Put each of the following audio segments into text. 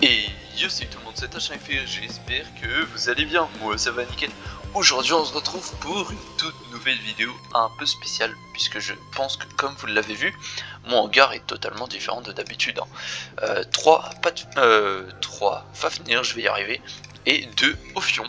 Et yo, salut tout le monde, c'est HFR, j'espère que vous allez bien, moi ça va nickel. Aujourd'hui on se retrouve pour une toute nouvelle vidéo un peu spéciale, puisque je pense que comme vous l'avez vu, mon hangar est totalement différent de d'habitude. 3 Fafnir, je vais y arriver, et 2 Ophion.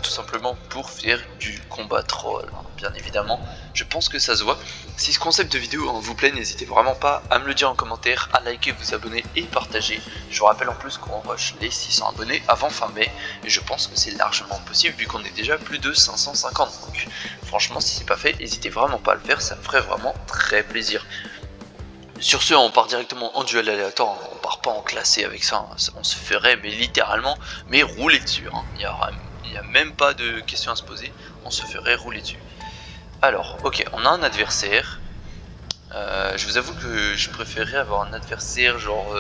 Tout simplement pour faire du combat troll, hein, bien évidemment. Je pense que ça se voit. Si ce concept de vidéo vous plaît, n'hésitez vraiment pas à me le dire en commentaire, à liker, vous abonner et partager. Je vous rappelle en plus qu'on rush les 600 abonnés avant fin mai, et je pense que c'est largement possible vu qu'on est déjà plus de 550. Donc franchement, si c'est pas fait, n'hésitez vraiment pas à le faire, ça me ferait vraiment très plaisir. Sur ce, on part directement en duel aléatoire, on part pas en classé avec ça, hein. On se ferait mais littéralement mais rouler dessus, hein. Il n'y a même pas de questions à se poser, on se ferait rouler dessus. Alors, ok, on a un adversaire. Je vous avoue que je préférerais avoir un adversaire genre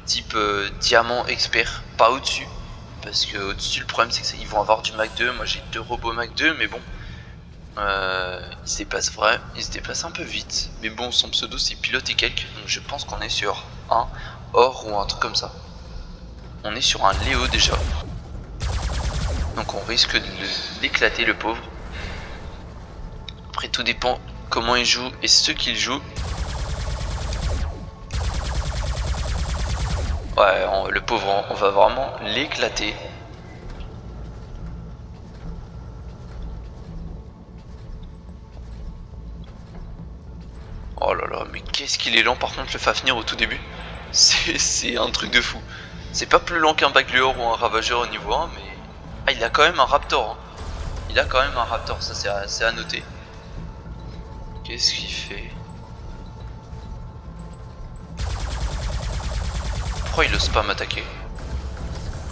type diamant expert, pas au-dessus. Parce que au-dessus, le problème c'est qu'ils vont avoir du Mach 2, moi j'ai 2 robots Mach 2, mais bon. Ils se déplacent un peu vite. Mais bon, son pseudo c'est pilote et quelques, donc je pense qu'on est sur un or ou un truc comme ça. On est sur un Léo déjà. Donc on risque de l'éclater le pauvre. Après tout dépend comment il joue et ce qu'il joue. Ouais, le pauvre, on va vraiment l'éclater. Oh là là, mais qu'est-ce qu'il est lent par contre le Fafnir au tout début. C'est un truc de fou. C'est pas plus lent qu'un Bagleur ou un Ravageur au niveau 1, mais... Ah, il a quand même un Raptor, hein. Il a quand même un Raptor, ça c'est à noter. Qu'est-ce qu'il fait? Pourquoi il ose pas m'attaquer?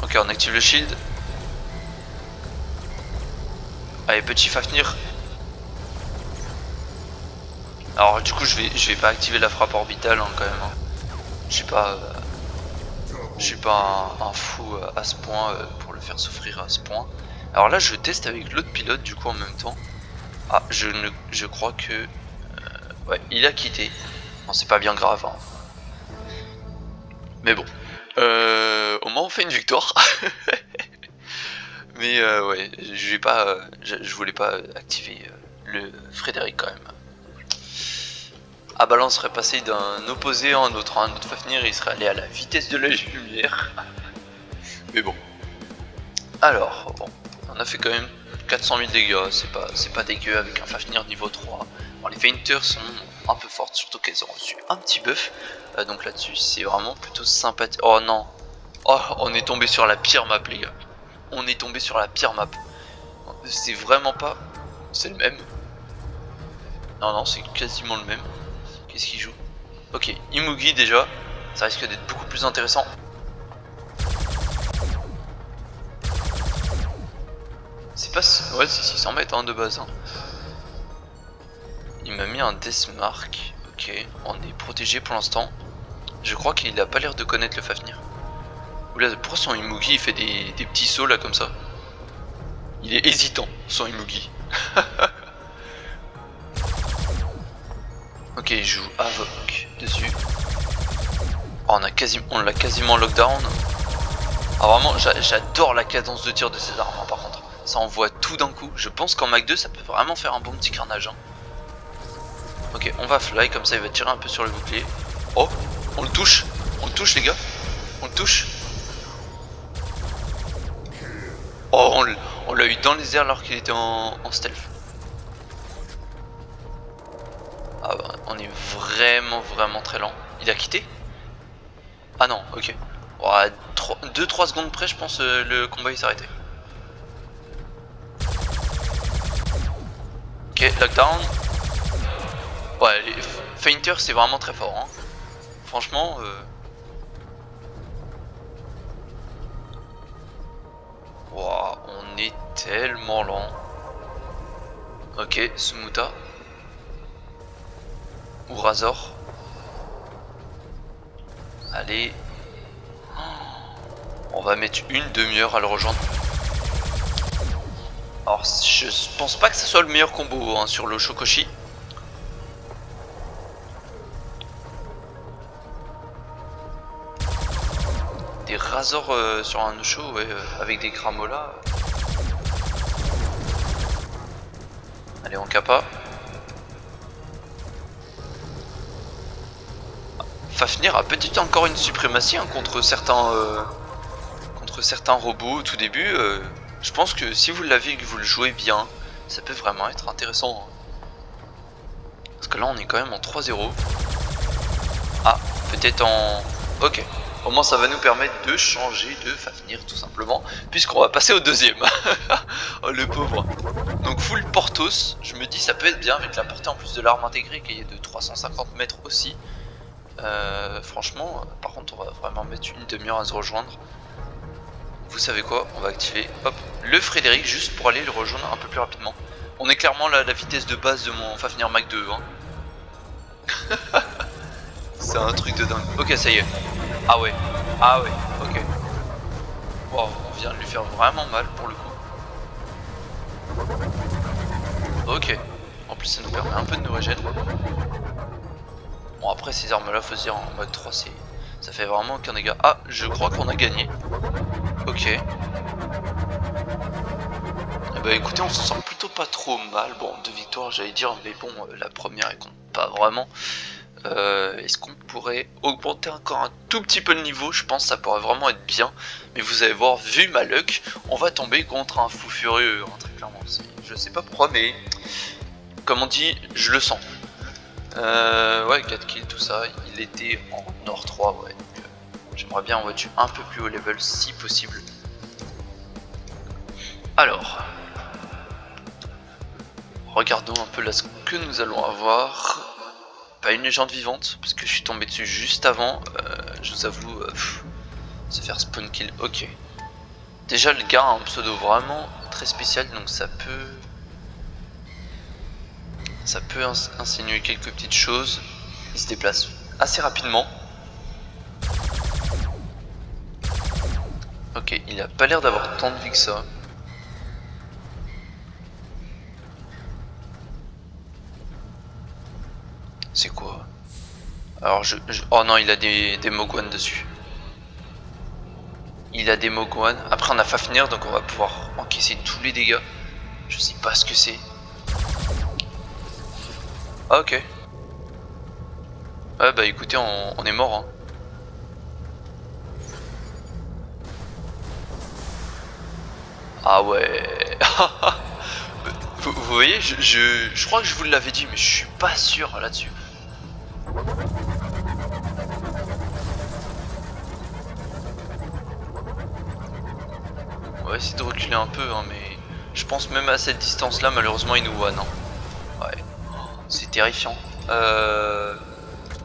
Ok, on active le shield. Allez, petit Fafnir. Alors du coup je vais pas activer la frappe orbitale, hein, quand même, hein. Je suis pas un fou à ce point pour le faire souffrir à ce point. Alors là je teste avec l'autre pilote du coup en même temps. Ah, je crois que ouais, il a quitté. Bon, c'est pas bien grave, hein. Mais bon, au moins on fait une victoire. Mais ouais, je voulais pas activer le Frédéric quand même. Ah bah là on serait passé d'un opposé à un autre Fafnir, il serait allé à la vitesse de la lumière. Mais bon. Alors, bon, on a fait quand même 400 000 dégâts, c'est pas dégueu avec un Fafnir niveau 3. Bon, les Feinters sont un peu fortes, surtout qu'elles ont reçu un petit buff. Donc là-dessus, c'est vraiment plutôt sympathique. Oh non. Oh, on est tombé sur la pire map, les gars. On est tombé sur la pire map. C'est vraiment pas... C'est le même. Non, non, c'est quasiment le même. Qu'est-ce qu'il joue? Ok, Imugi déjà, ça risque d'être beaucoup plus intéressant. C'est pas... Ouais, c'est 600 mètres hein, de base, hein. Il m'a mis un Deathmark. Ok, on est protégé pour l'instant. Je crois qu'il a pas l'air de connaître le Fafnir. Oula, pourquoi son Imugi il fait des petits sauts là comme ça? Il est hésitant, son Imugi. Ok, il joue Avoc dessus. Oh, on l'a quasiment lockdown. Ah vraiment, j'adore la cadence de tir de ces armes, hein, par contre. Ça envoie tout d'un coup. Je pense qu'en Mach 2, ça peut vraiment faire un bon petit carnage, hein. Ok, on va fly, comme ça il va tirer un peu sur le bouclier. Oh, on le touche les gars. On le touche. Oh, on l'a eu dans les airs alors qu'il était en stealth. Ah bah, on est vraiment très lent. Il a quitté? Ah non, ok. Ouais, 2-3 secondes près, je pense le combat il s'est arrêté. Ok, lockdown. Ouais, les Feinters c'est vraiment très fort, hein. Franchement, wow, on est tellement lent. Ok, Sumuta. Ou Razor. Allez. On va mettre une demi-heure à le rejoindre. Alors je pense pas que ce soit le meilleur combo hein, sur le Shokoshi. des Razors sur un no-show, ouais, avec des Gramola. Allez, on capa. Fafnir a peut-être encore une suprématie hein, contre certains robots au tout début. Je pense que si vous l'avez et que vous le jouez bien, ça peut vraiment être intéressant. Hein. Parce que là on est quand même en 3-0. Ah, peut-être en... Ok. Au moins ça va nous permettre de changer de Fafnir tout simplement. Puisqu'on va passer au deuxième. Oh le pauvre. Donc full Portos, je me dis ça peut être bien avec la portée en plus de l'arme intégrée qui est de 350 mètres aussi. Franchement, par contre on va vraiment mettre une demi-heure à se rejoindre. Vous savez quoi, on va activer hop, le Frédéric juste pour aller le rejoindre un peu plus rapidement. On est clairement la vitesse de base de mon Fafnir Mach 2 hein. C'est un truc de dingue. Ok ça y est. Ah ouais, ok. Wow, on vient de lui faire vraiment mal pour le coup. Ok, en plus ça nous permet un peu de nous régénérer. Bon après ces armes là faut se dire en mode 3 ça fait vraiment aucun dégât. Ah je crois qu'on a gagné. Ok. Et bah écoutez on s'en sort plutôt pas trop mal. Bon 2 victoires j'allais dire mais bon la première elle compte pas vraiment. Est-ce qu'on pourrait augmenter encore un tout petit peu le niveau? Je pense que ça pourrait vraiment être bien. Mais vous allez voir, vu ma luck, on va tomber contre un fou furieux hein, très clairement. Je sais pas pourquoi mais comme on dit je le sens. Ouais 4 kills tout ça, il était en Nord 3 ouais. J'aimerais bien en voiture un peu plus haut level si possible. Alors, regardons un peu là ce que nous allons avoir. Pas une légende vivante, parce que je suis tombé dessus juste avant. Je vous avoue, se faire spawn kill, ok. Déjà le gars a un pseudo vraiment très spécial, donc ça peut insinuer quelques petites choses. Il se déplace assez rapidement. Ok, il a pas l'air d'avoir tant de vie que ça. C'est quoi? Alors oh non, il a des Mogwan dessus. Il a des Mogwan. Après on a Fafnir, donc on va pouvoir encaisser tous les dégâts. Je sais pas ce que c'est. Ah ok. Ouais bah écoutez, on est mort hein. Ah ouais. vous voyez, je crois que je vous l'avais dit, mais je suis pas sûr là-dessus. On va essayer de reculer un peu, hein, mais je pense même à cette distance-là, malheureusement, il nous one. Hein. Ouais, c'est terrifiant.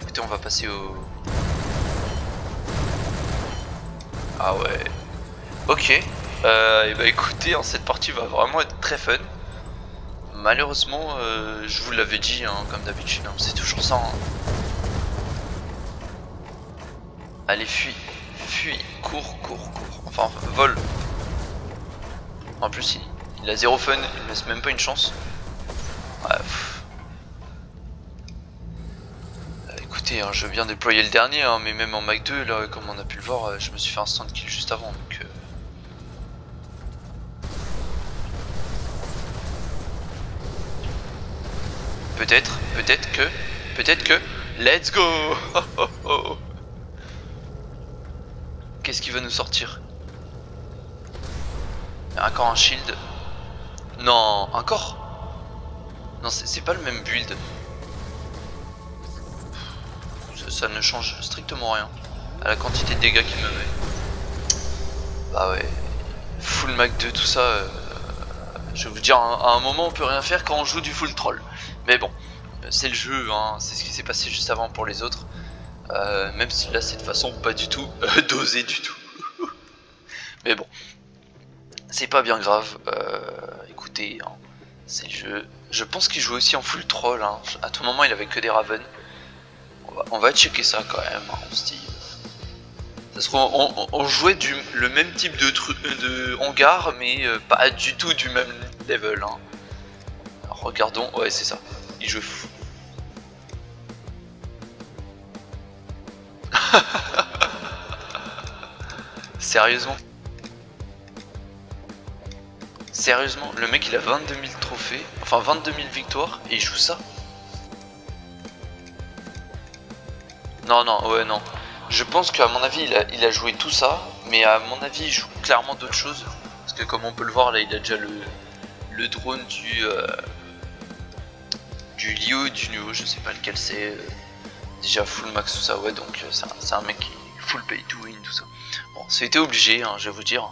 Écoutez, on va passer au... Ah ouais. Ok. Et bah écoutez, hein, cette partie va vraiment être très fun. Malheureusement, je vous l'avais dit, hein, comme d'habitude, hein, c'est toujours ça. Hein. Allez, fuis, fuis, cours, cours, cours. Enfin, vole. En plus, il a zéro fun, il me laisse même pas une chance. Ouais, écoutez, hein, je viens déployer le dernier, hein, mais même en Mach 2, là, comme on a pu le voir, je me suis fait un stand kill juste avant. Donc, peut-être que, let's go. Qu'est-ce qui va nous sortir? Il y a encore un shield. Non, encore? Non, c'est pas le même build. Ça ne change strictement rien à la quantité de dégâts qu'il me met. Bah ouais, full Mach 2, tout ça. Je vais vous dire, à un moment on peut rien faire quand on joue du full troll. Mais bon, c'est le jeu, hein, c'est ce qui s'est passé juste avant pour les autres. Même si là c'est de façon pas du tout dosée du tout. Mais bon, c'est pas bien grave. Écoutez, hein, c'est le jeu. Je pense qu'il joue aussi en full troll. Hein. À tout moment il avait que des Raven. On va checker ça quand même. Hein, on se dit. Ça se trouve, on jouait le même type de hangar, mais pas du tout du même level. Hein. Alors, regardons, ouais c'est ça. Il joue fou. Sérieusement? Sérieusement, le mec il a 22 000 trophées, enfin 22 000 victoires et il joue ça? Non, non, ouais, non. Je pense qu'à mon avis il a joué tout ça, mais à mon avis il joue clairement d'autres choses. Parce que comme on peut le voir là, il a déjà le drone du Lio, du Nuo, je sais pas lequel c'est. Déjà full max tout ça, ouais, donc c'est un mec qui full pay to win tout ça. Bon, c'était obligé, hein, je vais vous dire.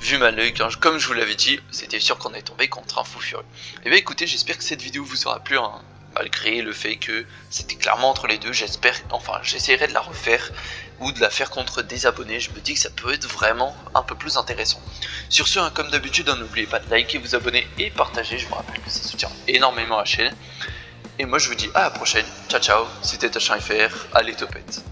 Vu ma luck, hein, comme je vous l'avais dit, c'était sûr qu'on est tombé contre un fou furieux. Et bien écoutez, j'espère que cette vidéo vous aura plu, hein, malgré le fait que c'était clairement entre les deux. J'espère, enfin j'essaierai de la refaire ou de la faire contre des abonnés. Je me dis que ça peut être vraiment un peu plus intéressant. Sur ce, hein, comme d'habitude, n'oubliez pas de liker, vous abonner et partager. Je vous rappelle que ça soutient énormément la chaîne. Et moi je vous dis à la prochaine, ciao ciao, c'était Tachin FR, allez topette.